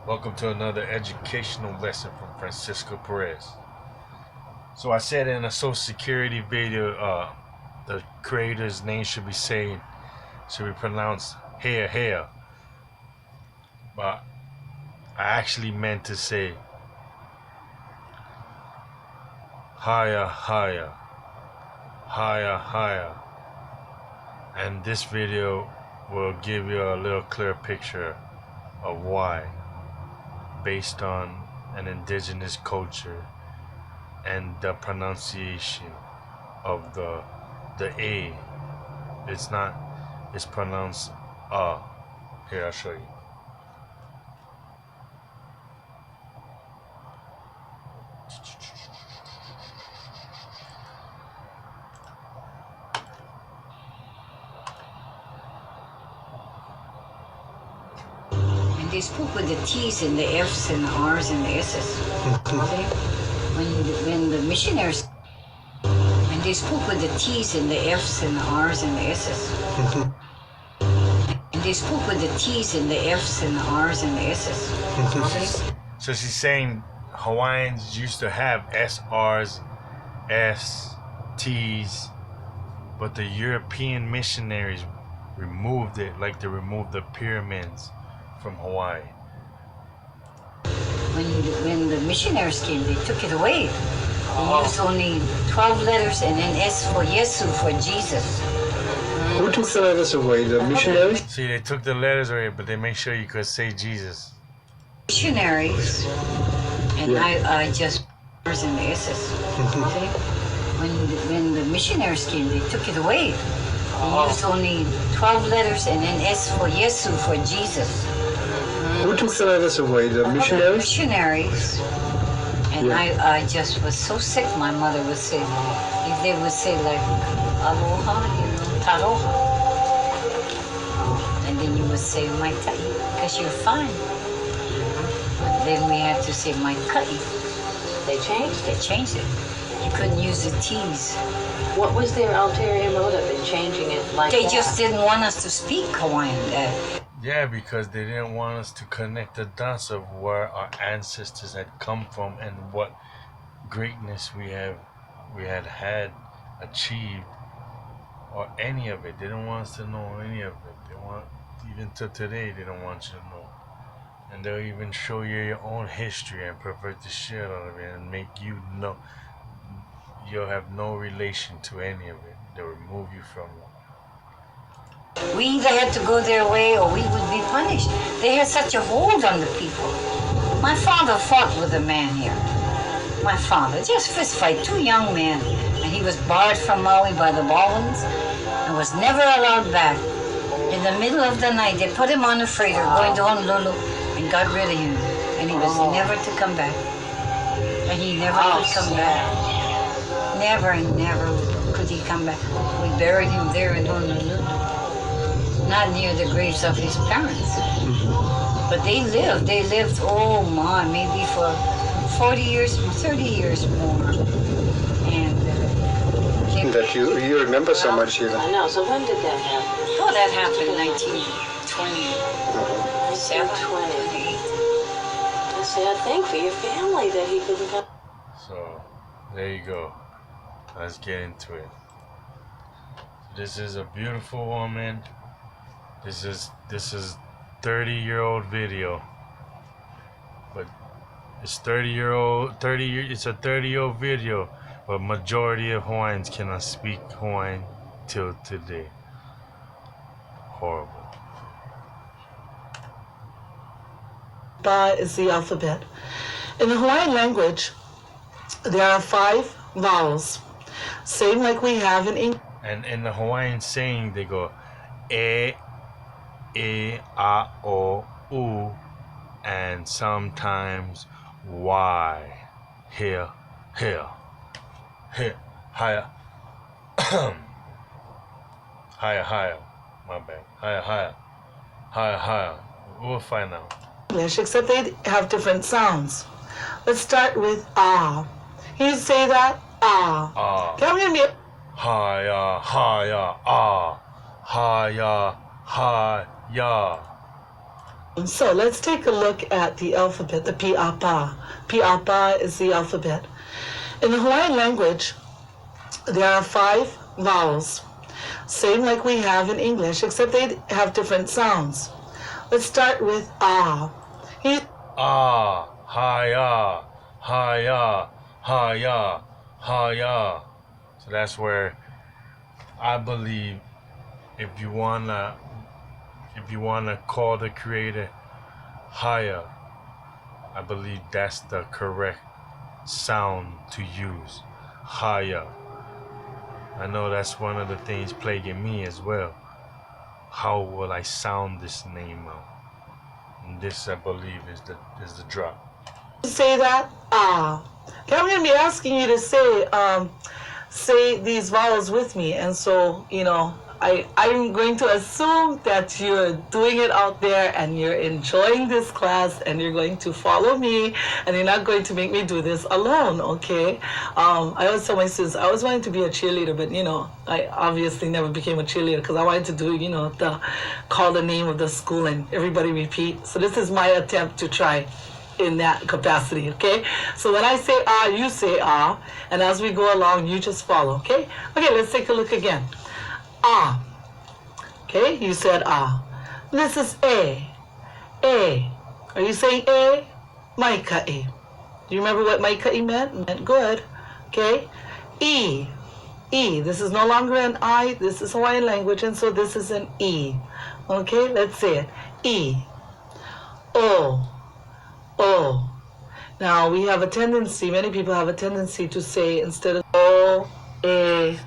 Welcome to another educational lesson from Francisco Perez. So I said in a Social Security video, the creator's name should be pronounced Haya. But I actually meant to say Haya. And this video will give you a little clear picture of why, based on an indigenous culture and the pronunciation of the A. It's pronounced Here, I'll show you. They spoke with the T's and the F's and the R's and the S's. Okay? When the missionaries, and they spoke with the T's and the F's and the R's and the S's. And they spoke with the T's and the F's and the R's and the S's. Okay? So she's saying Hawaiians used to have SRs, F's, T's, but the European missionaries removed it, like they removed the pyramids from Hawaii. When the missionaries came, they took it away. They used only 12 letters and an S for Yesu, for Jesus. Who took the letters away? The missionaries? See, they took the letters away, but they made sure you could say Jesus. Missionaries, and yeah. I just R's and the S's. Okay? When the missionaries came, they took it away. They used only 12 letters and an S for Yesu, for Jesus. Who took the letters away? The missionaries? Missionaries. And yeah. I just was so sick. My mother would say, if they would say like, aloha, taroha. And then you would say, mai tai, because you're fine. But then we had to say, mai kai. They changed it. You couldn't use the T's. What was their ulterior motive in changing it like They that? just didn't want us to speak Hawaiian. Yeah, because they didn't want us to connect the dots of where our ancestors had come from and what greatness we had achieved, or any of it. They didn't want us to know any of it. Even to today, they don't want you to know. And they'll even show you your own history and pervert the shit out of it and make you know you'll have no relation to any of it. They'll remove you from it. We either had to go their way or we would be punished. They had such a hold on the people. My father fought with a man here. My father, just fist fight, two young men. And he was barred from Maui by the Baldwins and was never allowed back. In the middle of the night, they put him on a freighter going to Honolulu and got rid of him. And he was never to come back. And he never could come back. Never could he come back. We buried him there in Honolulu. Not near the graves of his parents. But they lived, oh my, maybe for 40 years, 30 years more. And that you remember so much even. I know, so when did that happen? Oh, that happened in 1927, 28. I said, thank for your family that he couldn't come. So, there you go. Let's get into it. This is a beautiful woman. This is 30-year-old video, but it's it's a 30-year-old video, but majority of Hawaiians cannot speak Hawaiian till today. Horrible. Ba is the alphabet. In the Hawaiian language, there are 5 vowels, same like we have in English. And in the Hawaiian saying, they go e, a, o, u, and sometimes y. Here, Haya. Haya. My bad. Haya. We'll find out. English, except they have different sounds. Let's start with ah. Can you say that? Ah. Come here, me. Haya, ah. Haya. So let's take a look at the alphabet, the pi'apa. Pi'apa is the alphabet. In the Hawaiian language, there are 5 vowels, same like we have in English, except they have different sounds. Let's start with ah. Ah, Haya, Haya, Haya, Haya. So that's where I believe if you wanna call the creator Haya, I believe that's the correct sound to use. Haya. I know that's one of the things plaguing me as well. How will I sound this name out? And this, I believe, is the drop. Say that ah. Okay, I'm going to be asking you to say these vowels with me, and so I'm going to assume that you're doing it out there and you're enjoying this class and you're going to follow me and you're not going to make me do this alone, okay? I always tell my students I always wanted to be a cheerleader, but I obviously never became a cheerleader because I wanted to do the call the name of the school and everybody repeat. So this is my attempt to try in that capacity, okay? So when I say ah, you say ah, and as we go along, you just follow, okay? Okay, let's take a look again. Ah. Okay, you said ah. This is A. A. Are you saying A? Maika'i. Do you remember what Maika'i meant? It meant good. Okay. E. E. This is no longer an I. This is Hawaiian language, and so this is an E. Okay, let's say it. E. O. O. Now we have a tendency, many people have a tendency to say instead of O, A,